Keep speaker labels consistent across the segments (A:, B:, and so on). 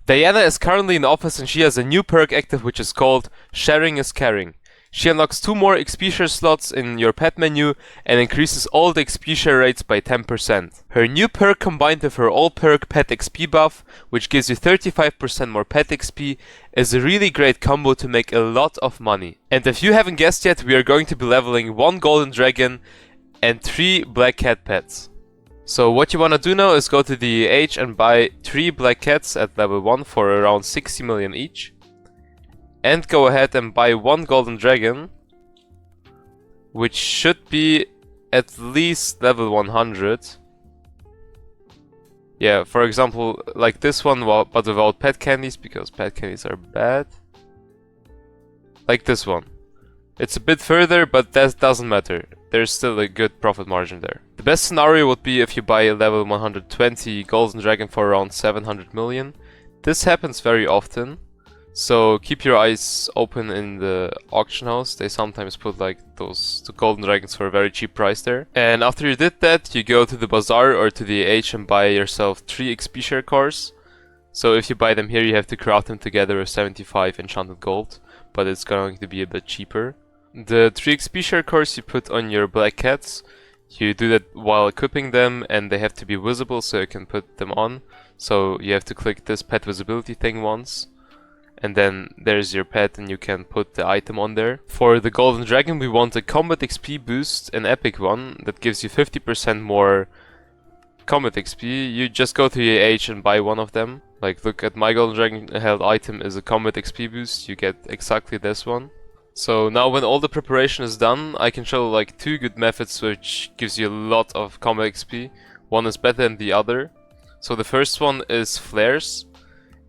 A: Diana is currently in office and she has a new perk active which is called Sharing is Caring. She unlocks 2 more XP share slots in your pet menu and increases all the XP share rates by 10%. Her new perk combined with her old perk pet XP buff, which gives you 35% more pet XP, is a really great combo to make a lot of money. And if you haven't guessed yet, we are going to be leveling 1 golden dragon and 3 black cat pets. So what you want to do now is go to the EH and buy 3 black cats at level 1 for around 60 million each. And go ahead and buy 1 golden dragon, which should be at least level 100. Yeah, for example, like this one, but without pet candies, because pet candies are bad. Like this one. It's a bit further, but that doesn't matter. There's still a good profit margin there. The best scenario would be if you buy a level 120 golden dragon for around 700 million. This happens very often. So keep your eyes open in the auction house. They sometimes put like those 2 golden dragons for a very cheap price there. And after you did that, you go to the bazaar or to the H and buy yourself 3 XP share cores. So if you buy them here, you have to craft them together with 75 enchanted gold, but it's going to be a bit cheaper. The 3 XP share cores you put on your black cats. You do that while equipping them, and they have to be visible so you can put them on. So you have to click this pet visibility thing once. And then there's your pet and you can put the item on there. For the golden dragon we want a combat XP boost, an epic one, that gives you 50% more combat XP. You just go to your H and buy one of them. Like look at my golden dragon held item is a combat XP boost, you get exactly this one. So now when all the preparation is done, I can show like 2 good methods which gives you a lot of combat XP. One is better than the other. So the first one is flares.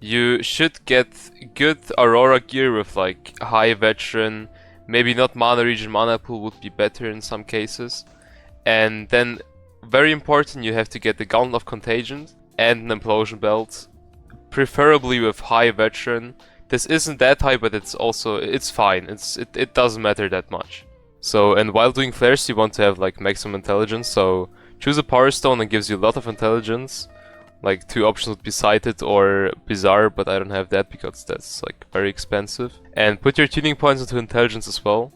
A: You should get good Aurora gear with like high veteran, maybe not mana region, mana pool would be better in some cases. And then, very important, you have to get the Gauntlet of Contagion and an Implosion belt, preferably with high veteran. This isn't that high, but it's fine, it doesn't matter that much. So, and while doing flares you want to have like maximum intelligence, so choose a power stone that gives you a lot of intelligence. Like 2 options would be Sighted or Bizarre, but I don't have that because that's like very expensive. And put your tuning points into intelligence as well,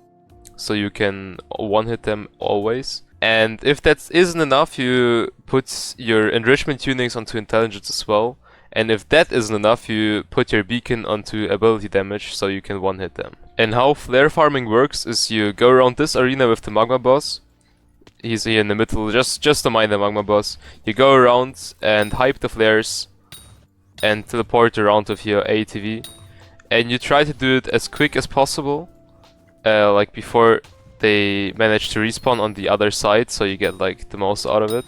A: so you can one-hit them always. And if that isn't enough, you put your enrichment tunings onto intelligence as well. And if that isn't enough, you put your beacon onto ability damage, so you can one-hit them. And how flare farming works is you go around this arena with the magma boss. He's here in the middle, just to mine the magma boss. You go around and hype the flares and teleport around with your ATV. And you try to do it as quick as possible, like before they manage to respawn on the other side, so you get like the most out of it.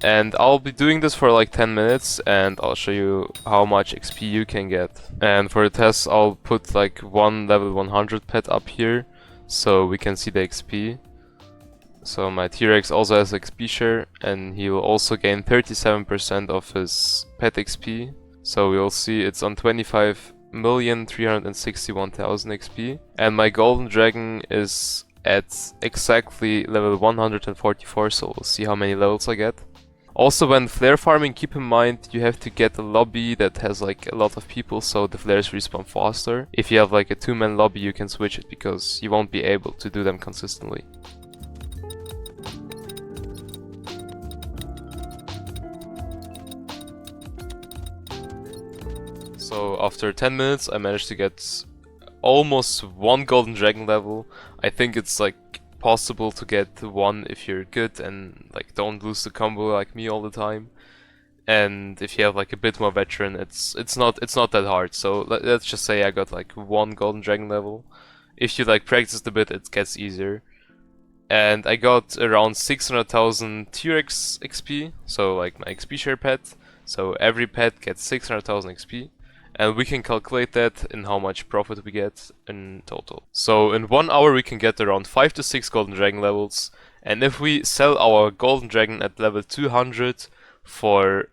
A: And I'll be doing this for like 10 minutes and I'll show you how much XP you can get. And for the test I'll put like 1 level 100 pet up here, so we can see the XP. So my T-Rex also has XP share, and he will also gain 37% of his pet XP. So we'll see it's on 25,361,000 XP. And my golden dragon is at exactly level 144, so we'll see how many levels I get. Also, when flare farming, keep in mind you have to get a lobby that has like a lot of people, so the flares respawn faster. If you have like a 2-man lobby you can switch it, because you won't be able to do them consistently. So after 10 minutes I managed to get almost 1 golden dragon level. I think it's like possible to get 1 if you're good and like don't lose the combo like me all the time. And if you have like a bit more veteran, it's not that hard. So let's just say I got like 1 golden dragon level. If you like practice a bit, it gets easier. And I got around 600,000 T-Rex XP, so like my XP share pet. So every pet gets 600,000 XP. And we can calculate that in how much profit we get in total. So in 1 hour we can get around 5 to 6 golden dragon levels. And if we sell our golden dragon at level 200 for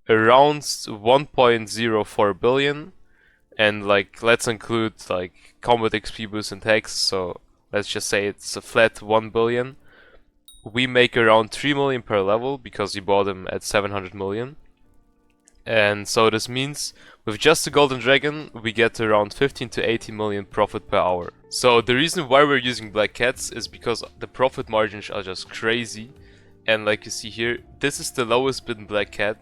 A: around 1.04 billion, and like let's include like combat XP boost and tax, so let's just say it's a flat 1 billion, we make around 3 million per level because you bought them at 700 million. And so this means with just the golden dragon, we get around 15 to 80 million profit per hour. So the reason why we're using black cats is because the profit margins are just crazy. And like you see here, this is the lowest bid in black cat,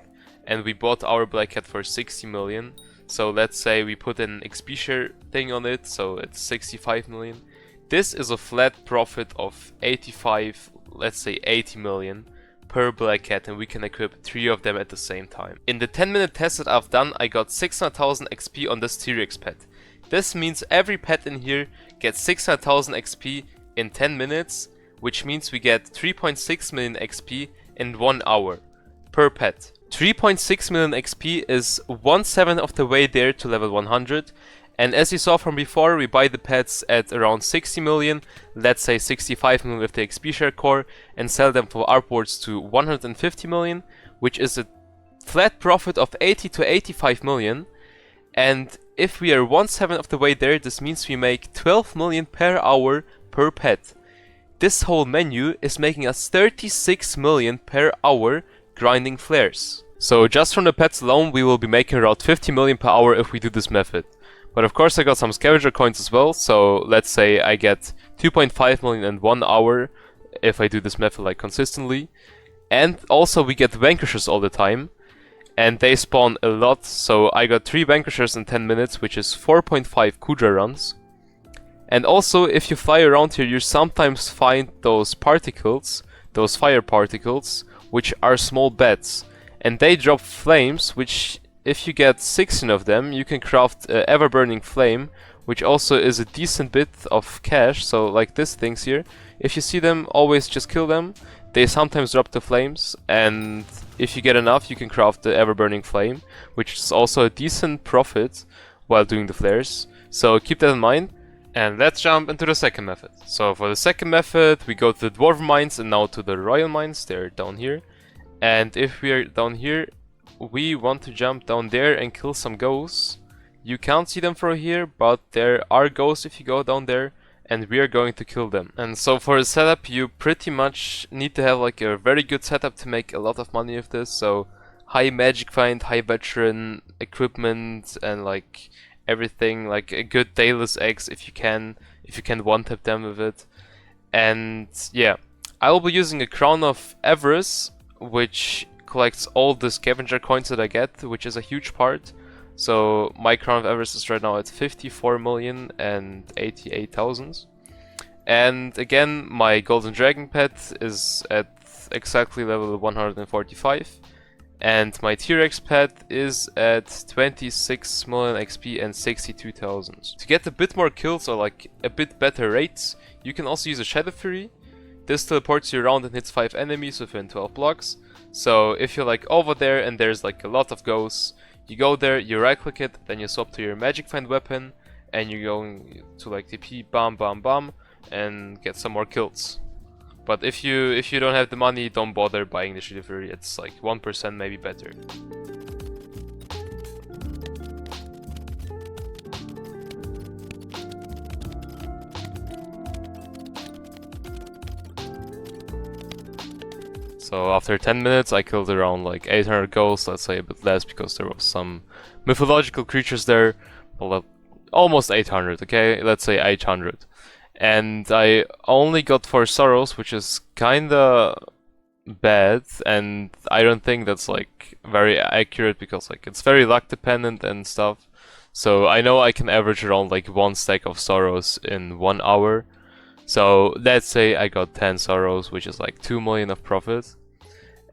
A: and we bought our black cat for 60 million. So let's say we put an XP share thing on it, so it's 65 million. This is a flat profit of 85, let's say 80 million per black cat, and we can equip 3 of them at the same time. In the 10-minute test that I've done, I got 600,000 XP on this T-Rex pet. This means every pet in here gets 600,000 XP in 10 minutes, which means we get 3.6 million XP in 1 hour per pet. 3.6 million XP is 1/7 of the way there to level 100. And as you saw from before, we buy the pets at around 60 million, let's say 65 million with the XP share core, and sell them for upwards to 150 million, which is a flat profit of 80 to 85 million. And if we are 1/7 of the way there, this means we make 12 million per hour per pet. This whole menu is making us 36 million per hour grinding flares. So just from the pets alone, we will be making around 50 million per hour if we do this method. But of course I got some scavenger coins as well, so let's say I get 2.5 million in 1 hour if I do this method like consistently. And also we get vanquishers all the time, and they spawn a lot, so I got 3 vanquishers in 10 minutes, which is 4.5 Kudra runs. And also if you fly around here, you sometimes find those particles, those fire particles, which are small bats, and they drop flames, which if you get 16 of them, you can craft ever-burning flame, which also is a decent bit of cash. So like these things here, if you see them, always just kill them. They sometimes drop the flames, and if you get enough, you can craft the ever-burning flame, which is also a decent profit while doing the flares. So keep that in mind. And let's jump into the second method. So for the second method, we go to the dwarf mines and now to the royal mines. They're down here. And if we are down here, we want to jump down there and kill some ghosts. You can't see them from here, but there are ghosts if you go down there, and we are going to kill them. And so for the setup, you pretty much need to have like a very good setup to make a lot of money with this. So high magic find, high veteran equipment, and like everything, like a good Daedalus eggs if you can one tap them with it. And yeah, I will be using a Crown of Avarice, which collects all the scavenger coins that I get, which is a huge part. So my Crown of Avarice is right now at 54,088,000. And again, my golden dragon pet is at exactly level 145. And my T-Rex pet is at 26 million XP and 62,000. To get a bit more kills or like a bit better rates, you can also use a Shadow Fury. This teleports you around and hits 5 enemies within 12 blocks. So if you're like over there and there's like a lot of ghosts, you go there, you right click it, then you swap to your magic find weapon, and you're going to like TP, bam bam bam, and get some more kills. But if you don't have the money, don't bother buying the Shadow Fury. It's like 1% maybe better. So after 10 minutes I killed around like 800 ghosts, let's say a bit less because there was some mythological creatures there. Well, almost 800, okay? Let's say 800. And I only got 4 sorrows, which is kinda bad, and I don't think that's like very accurate because like it's very luck dependent and stuff. So I know I can average around like 1 stack of sorrows in 1 hour. So let's say I got 10 sorrows, which is like 2 million of profit.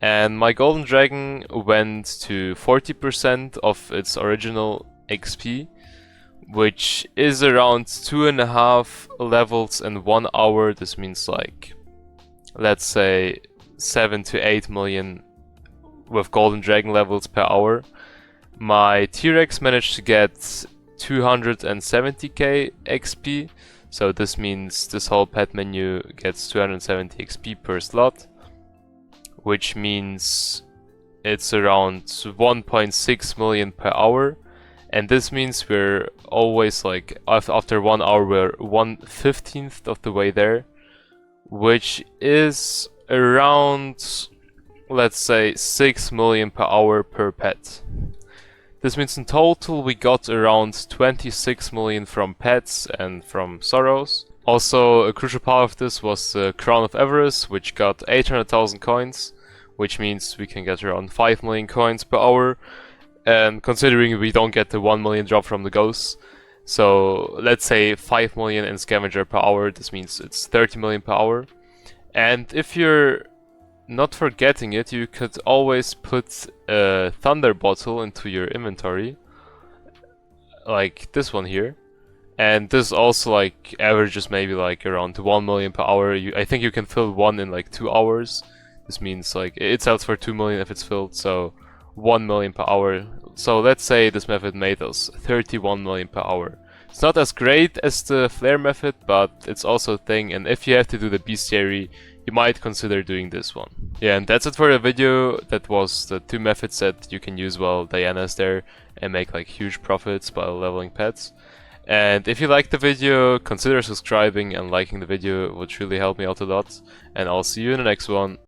A: And my golden dragon went to 40% of its original XP, which is around 2.5 levels in 1 hour. This means like, let's say 7 to 8 million with golden dragon levels per hour. My T-Rex managed to get 270k XP, so this means this whole pet menu gets 270 XP per slot, which means it's around 1.6 million per hour. And this means we're always like, after 1 hour, we're 1/15th of the way there, which is around, let's say, 6 million per hour per pet. This means in total we got around 26 million from pets and from sorrows. Also, a crucial part of this was the Crown of Avarice, which got 800,000 coins, which means we can get around 5 million coins per hour. And considering we don't get the 1 million drop from the ghosts, so let's say 5 million in scavenger per hour, this means it's 30 million per hour. And if you're not forgetting it, you could always put a thunder bottle into your inventory, like this one here. And this also like averages maybe like around 1 million per hour. I think you can fill one in like 2 hours. This means like it sells for 2 million if it's filled, so 1 million per hour. So let's say this method made us 31 million per hour. It's not as great as the flare method, but it's also a thing, and if you have to do the bestiary, you might consider doing this one. Yeah, and that's it for the video. That was the 2 methods that you can use while Diana's there and make like huge profits by leveling pets. And if you liked the video, consider subscribing and liking the video. It would really help me out a lot. And I'll see you in the next one.